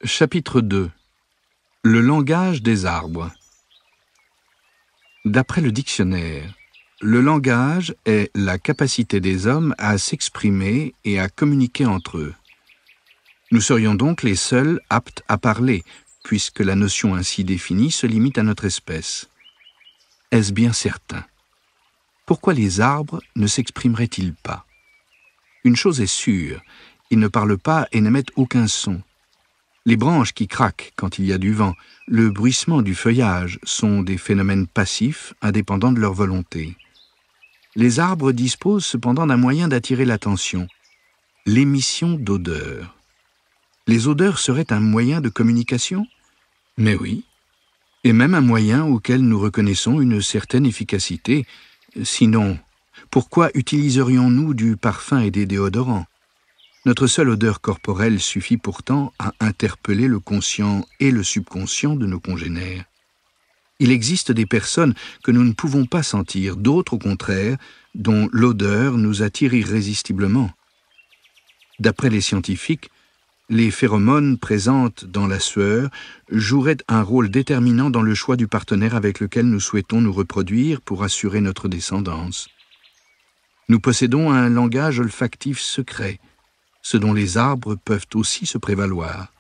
Chapitre 2. Le langage des arbres. D'après le dictionnaire, le langage est la capacité des hommes à s'exprimer et à communiquer entre eux. Nous serions donc les seuls aptes à parler, puisque la notion ainsi définie se limite à notre espèce. Est-ce bien certain? Pourquoi les arbres ne s'exprimeraient-ils pas? Une chose est sûre, ils ne parlent pas et n'émettent aucun son. Les branches qui craquent quand il y a du vent, le bruissement du feuillage sont des phénomènes passifs, indépendants de leur volonté. Les arbres disposent cependant d'un moyen d'attirer l'attention, l'émission d'odeurs. Les odeurs seraient un moyen de communication? Mais oui, et même un moyen auquel nous reconnaissons une certaine efficacité. Sinon, pourquoi utiliserions-nous du parfum et des déodorants? Notre seule odeur corporelle suffit pourtant à interpeller le conscient et le subconscient de nos congénères. Il existe des personnes que nous ne pouvons pas sentir, d'autres au contraire, dont l'odeur nous attire irrésistiblement. D'après les scientifiques, les phéromones présentes dans la sueur joueraient un rôle déterminant dans le choix du partenaire avec lequel nous souhaitons nous reproduire pour assurer notre descendance. Nous possédons un langage olfactif secret, ce dont les arbres peuvent aussi se prévaloir.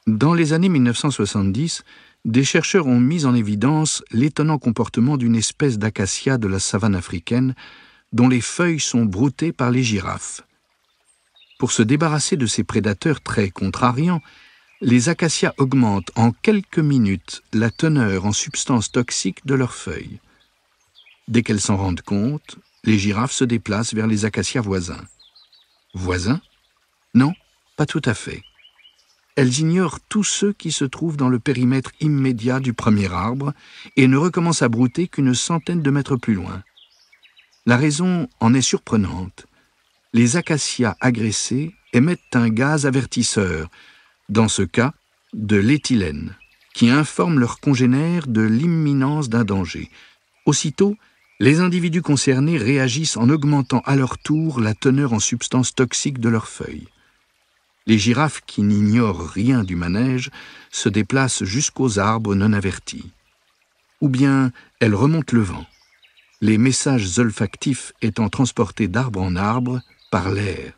Dans les années 1970, des chercheurs ont mis en évidence l'étonnant comportement d'une espèce d'acacia de la savane africaine dont les feuilles sont broutées par les girafes. Pour se débarrasser de ces prédateurs très contrariants, les acacias augmentent en quelques minutes la teneur en substances toxiques de leurs feuilles. Dès qu'elles s'en rendent compte, les girafes se déplacent vers les acacias voisins. Voisins? Non, pas tout à fait. Elles ignorent tous ceux qui se trouvent dans le périmètre immédiat du premier arbre et ne recommencent à brouter qu'une centaine de mètres plus loin. La raison en est surprenante. Les acacias agressés émettent un gaz avertisseur, dans ce cas de l'éthylène, qui informe leurs congénères de l'imminence d'un danger. Aussitôt, les individus concernés réagissent en augmentant à leur tour la teneur en substances toxiques de leurs feuilles. Les girafes qui n'ignorent rien du manège se déplacent jusqu'aux arbres non avertis. Ou bien elles remontent le vent, les messages olfactifs étant transportés d'arbre en arbre par l'air.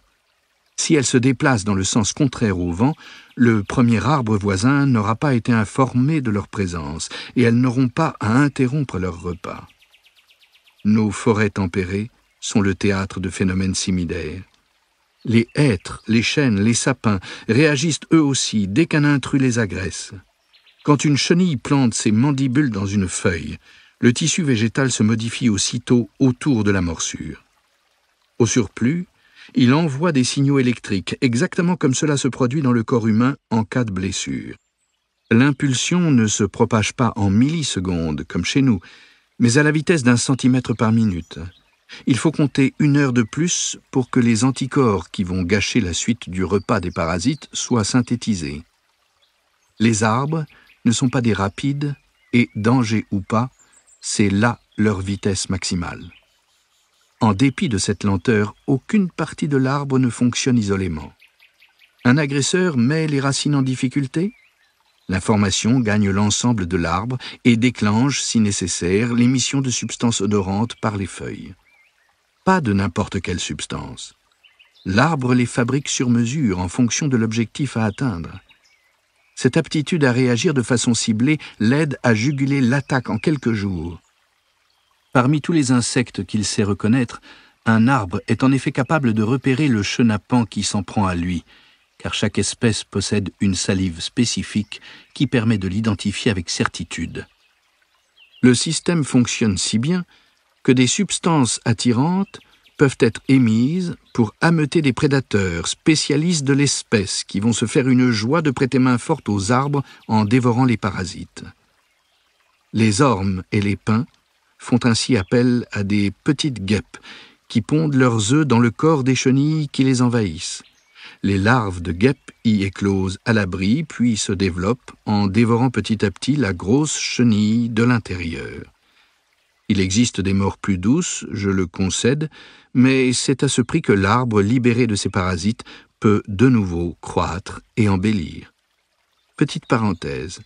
Si elles se déplacent dans le sens contraire au vent, le premier arbre voisin n'aura pas été informé de leur présence et elles n'auront pas à interrompre leur repas. Nos forêts tempérées sont le théâtre de phénomènes similaires. Les hêtres, les chênes, les sapins réagissent eux aussi dès qu'un intrus les agresse. Quand une chenille plante ses mandibules dans une feuille, le tissu végétal se modifie aussitôt autour de la morsure. Au surplus, il envoie des signaux électriques, exactement comme cela se produit dans le corps humain en cas de blessure. L'impulsion ne se propage pas en millisecondes, comme chez nous, mais à la vitesse d'un centimètre par minute. Il faut compter 1 heure de plus pour que les anticorps qui vont gâcher la suite du repas des parasites soient synthétisés. Les arbres ne sont pas des rapides et, danger ou pas, c'est là leur vitesse maximale. En dépit de cette lenteur, aucune partie de l'arbre ne fonctionne isolément. Un agresseur met les racines en difficulté? L'information gagne l'ensemble de l'arbre et déclenche, si nécessaire, l'émission de substances odorantes par les feuilles. Pas de n'importe quelle substance. L'arbre les fabrique sur mesure en fonction de l'objectif à atteindre. Cette aptitude à réagir de façon ciblée l'aide à juguler l'attaque en quelques jours. Parmi tous les insectes qu'il sait reconnaître, un arbre est en effet capable de repérer le chenapan qui s'en prend à lui, car chaque espèce possède une salive spécifique qui permet de l'identifier avec certitude. Le système fonctionne si bien que des substances attirantes peuvent être émises pour ameuter des prédateurs spécialistes de l'espèce qui vont se faire une joie de prêter main forte aux arbres en dévorant les parasites. Les ormes et les pins font ainsi appel à des petites guêpes qui pondent leurs œufs dans le corps des chenilles qui les envahissent. Les larves de guêpes y éclosent à l'abri puis se développent en dévorant petit à petit la grosse chenille de l'intérieur. Il existe des morts plus douces, je le concède, mais c'est à ce prix que l'arbre libéré de ses parasites peut de nouveau croître et embellir. Petite parenthèse.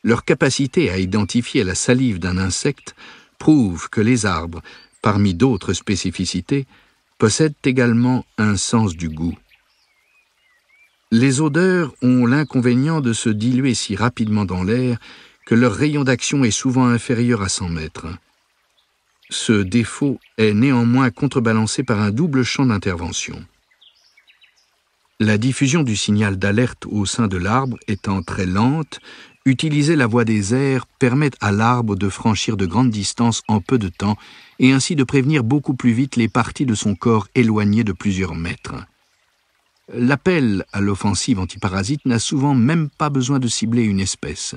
Leur capacité à identifier la salive d'un insecte prouve que les arbres, parmi d'autres spécificités, possèdent également un sens du goût. Les odeurs ont l'inconvénient de se diluer si rapidement dans l'air que leur rayon d'action est souvent inférieur à 100 mètres. Ce défaut est néanmoins contrebalancé par un double champ d'intervention. La diffusion du signal d'alerte au sein de l'arbre étant très lente, utiliser la voie des airs permet à l'arbre de franchir de grandes distances en peu de temps et ainsi de prévenir beaucoup plus vite les parties de son corps éloignées de plusieurs mètres. L'appel à l'offensive antiparasite n'a souvent même pas besoin de cibler une espèce.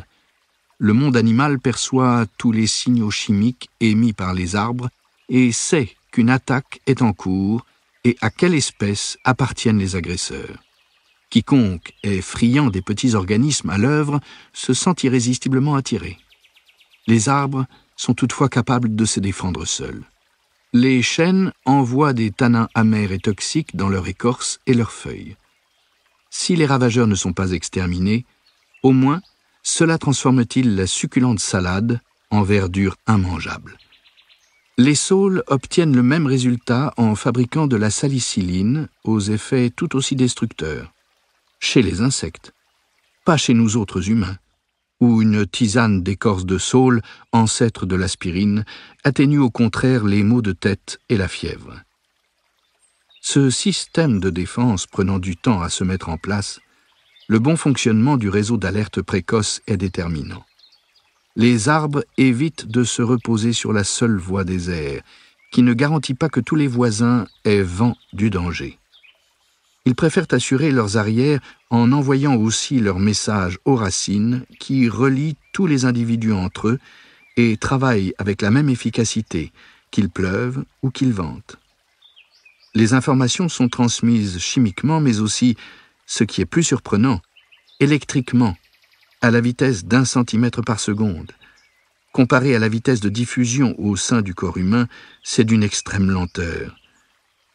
Le monde animal perçoit tous les signaux chimiques émis par les arbres et sait qu'une attaque est en cours et à quelle espèce appartiennent les agresseurs. Quiconque est friand des petits organismes à l'œuvre se sent irrésistiblement attiré. Les arbres sont toutefois capables de se défendre seuls. Les chênes envoient des tanins amers et toxiques dans leur écorce et leurs feuilles. Si les ravageurs ne sont pas exterminés, au moins cela transforme-t-il la succulente salade en verdure immangeable. Les saules obtiennent le même résultat en fabriquant de la salicyline aux effets tout aussi destructeurs. Chez les insectes, pas chez nous autres humains, où une tisane d'écorce de saule, ancêtre de l'aspirine, atténue au contraire les maux de tête et la fièvre. Ce système de défense prenant du temps à se mettre en place, le bon fonctionnement du réseau d'alerte précoce est déterminant. Les arbres évitent de se reposer sur la seule voie des airs, qui ne garantit pas que tous les voisins aient vent du danger. Ils préfèrent assurer leurs arrières en envoyant aussi leurs messages aux racines qui relient tous les individus entre eux et travaillent avec la même efficacité, qu'il pleuve ou qu'il vente. Les informations sont transmises chimiquement, mais aussi, ce qui est plus surprenant, électriquement, à la vitesse d'1 centimètre par seconde. Comparé à la vitesse de diffusion au sein du corps humain, c'est d'une extrême lenteur.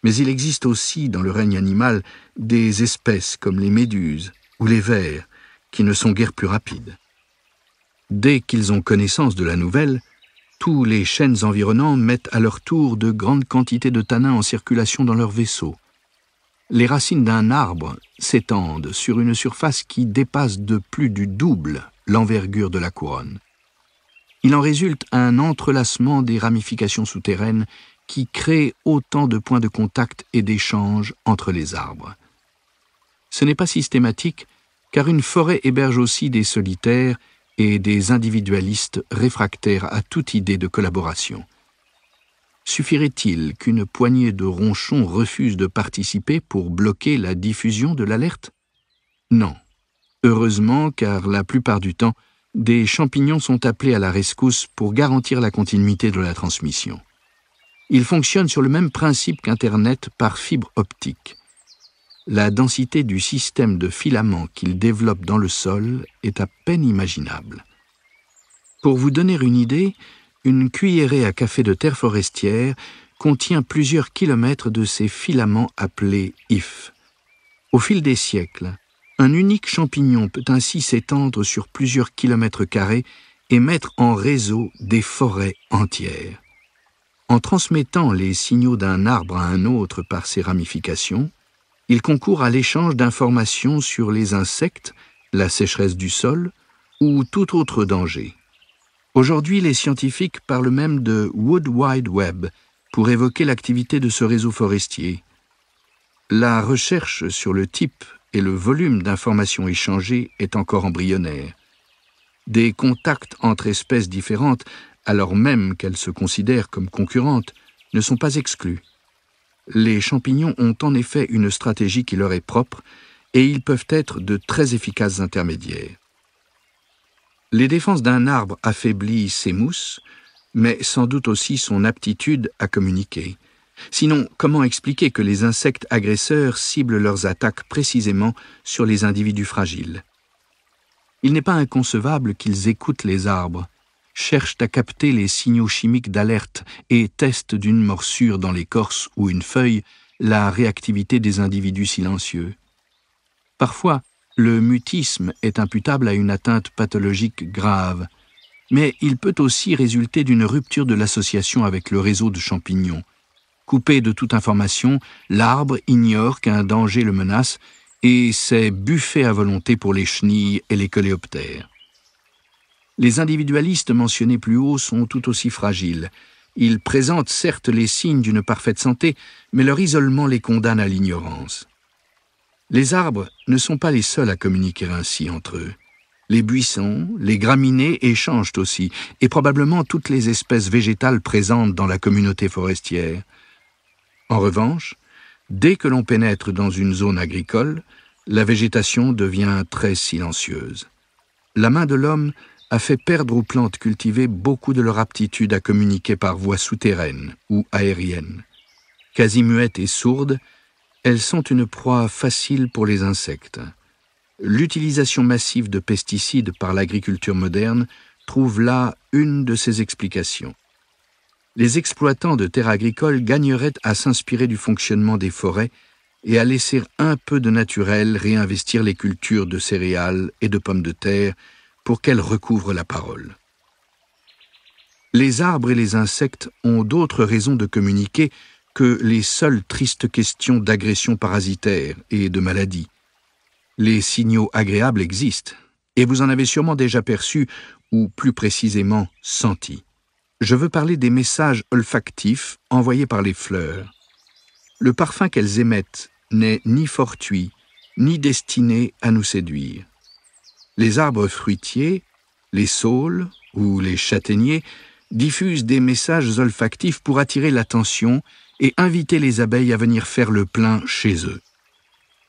Mais il existe aussi dans le règne animal des espèces comme les méduses ou les vers qui ne sont guère plus rapides. Dès qu'ils ont connaissance de la nouvelle, tous les chênes environnants mettent à leur tour de grandes quantités de tanins en circulation dans leurs vaisseaux. Les racines d'un arbre s'étendent sur une surface qui dépasse de plus du double l'envergure de la couronne. Il en résulte un entrelacement des ramifications souterraines qui crée autant de points de contact et d'échange entre les arbres. Ce n'est pas systématique, car une forêt héberge aussi des solitaires et des individualistes réfractaires à toute idée de collaboration. Suffirait-il qu'une poignée de ronchons refuse de participer pour bloquer la diffusion de l'alerte? Non. Heureusement, car la plupart du temps, des champignons sont appelés à la rescousse pour garantir la continuité de la transmission. Ils fonctionnent sur le même principe qu'Internet par fibre optique. La densité du système de filaments qu'ils développent dans le sol est à peine imaginable. Pour vous donner une idée, une cuillerée à café de terre forestière contient plusieurs kilomètres de ces filaments appelés ifs. Au fil des siècles, un unique champignon peut ainsi s'étendre sur plusieurs kilomètres carrés et mettre en réseau des forêts entières. En transmettant les signaux d'un arbre à un autre par ses ramifications, il concourt à l'échange d'informations sur les insectes, la sécheresse du sol ou tout autre danger. Aujourd'hui, les scientifiques parlent même de Wood Wide Web pour évoquer l'activité de ce réseau forestier. La recherche sur le type et le volume d'informations échangées est encore embryonnaire. Des contacts entre espèces différentes, alors même qu'elles se considèrent comme concurrentes, ne sont pas exclus. Les champignons ont en effet une stratégie qui leur est propre et ils peuvent être de très efficaces intermédiaires. Les défenses d'un arbre affaiblissent ses mousses, mais sans doute aussi son aptitude à communiquer. Sinon, comment expliquer que les insectes agresseurs ciblent leurs attaques précisément sur les individus fragiles? Il n'est pas inconcevable qu'ils écoutent les arbres, cherchent à capter les signaux chimiques d'alerte et testent d'une morsure dans l'écorce ou une feuille la réactivité des individus silencieux. Parfois, Le mutisme est imputable à une atteinte pathologique grave, mais il peut aussi résulter d'une rupture de l'association avec le réseau de champignons. Coupé de toute information, l'arbre ignore qu'un danger le menace et s'est buffé à volonté pour les chenilles et les coléoptères. Les individualistes mentionnés plus haut sont tout aussi fragiles. Ils présentent certes les signes d'une parfaite santé, mais leur isolement les condamne à l'ignorance. Les arbres ne sont pas les seuls à communiquer ainsi entre eux. Les buissons, les graminées échangent aussi, et probablement toutes les espèces végétales présentes dans la communauté forestière. En revanche, dès que l'on pénètre dans une zone agricole, la végétation devient très silencieuse. La main de l'homme a fait perdre aux plantes cultivées beaucoup de leur aptitude à communiquer par voie souterraine ou aérienne. Quasi muettes et sourdes, elles sont une proie facile pour les insectes. L'utilisation massive de pesticides par l'agriculture moderne trouve là une de ses explications. Les exploitants de terres agricoles gagneraient à s'inspirer du fonctionnement des forêts et à laisser un peu de naturel réinvestir les cultures de céréales et de pommes de terre pour qu'elles recouvrent la parole. Les arbres et les insectes ont d'autres raisons de communiquer que les seules tristes questions d'agression parasitaire et de maladie. Les signaux agréables existent, et vous en avez sûrement déjà perçu, ou plus précisément senti. Je veux parler des messages olfactifs envoyés par les fleurs. Le parfum qu'elles émettent n'est ni fortuit, ni destiné à nous séduire. Les arbres fruitiers, les saules ou les châtaigniers diffusent des messages olfactifs pour attirer l'attention et inviter les abeilles à venir faire le plein chez eux.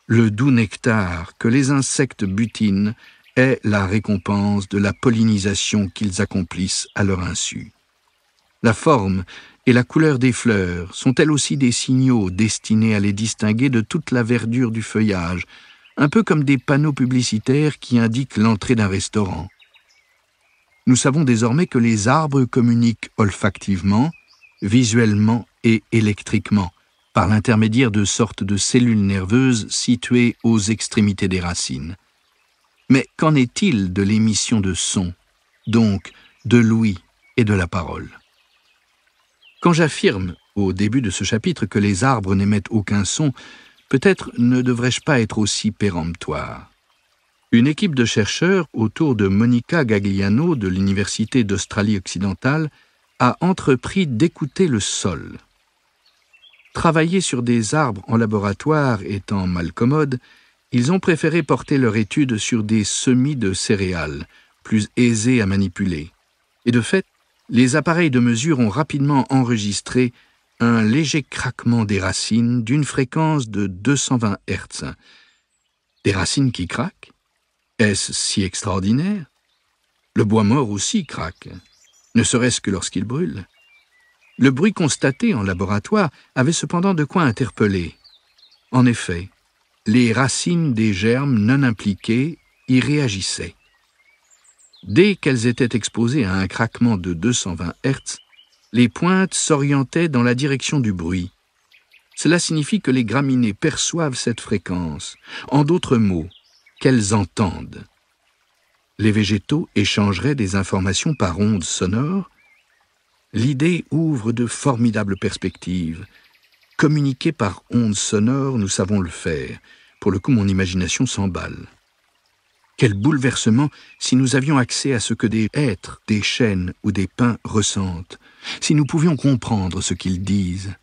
Le doux nectar que les insectes butinent est la récompense de la pollinisation qu'ils accomplissent à leur insu. La forme et la couleur des fleurs sont elles aussi des signaux destinés à les distinguer de toute la verdure du feuillage, un peu comme des panneaux publicitaires qui indiquent l'entrée d'un restaurant. Nous savons désormais que les arbres communiquent olfactivement, visuellement et électriquement, par l'intermédiaire de sortes de cellules nerveuses situées aux extrémités des racines. Mais qu'en est-il de l'émission de son, donc de l'ouïe et de la parole? Quand j'affirme, au début de ce chapitre, que les arbres n'émettent aucun son, peut-être ne devrais-je pas être aussi péremptoire. Une équipe de chercheurs autour de Monica Gagliano de l'Université d'Australie-Occidentale a entrepris d'écouter le sol. Travailler sur des arbres en laboratoire étant mal commode, ils ont préféré porter leur étude sur des semis de céréales, plus aisés à manipuler. Et de fait, les appareils de mesure ont rapidement enregistré un léger craquement des racines d'une fréquence de 220 Hz. Des racines qui craquent? Est-ce si extraordinaire? Le bois mort aussi craque, ne serait-ce que lorsqu'il brûle. Le bruit constaté en laboratoire avait cependant de quoi interpeller. En effet, les racines des germes non impliqués y réagissaient. Dès qu'elles étaient exposées à un craquement de 220 Hz, les pointes s'orientaient dans la direction du bruit. Cela signifie que les graminées perçoivent cette fréquence, en d'autres mots, qu'elles entendent. Les végétaux échangeraient des informations par ondes sonores. L'idée ouvre de formidables perspectives. Communiquer par ondes sonores, nous savons le faire. Pour le coup, mon imagination s'emballe. Quel bouleversement si nous avions accès à ce que des hêtres, des chênes ou des pins ressentent, si nous pouvions comprendre ce qu'ils disent.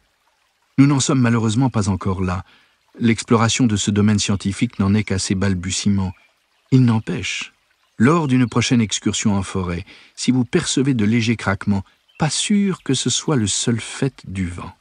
Nous n'en sommes malheureusement pas encore là. L'exploration de ce domaine scientifique n'en est qu'à ses balbutiements. Il n'empêche, lors d'une prochaine excursion en forêt, si vous percevez de légers craquements, pas sûr que ce soit le seul fait du vent.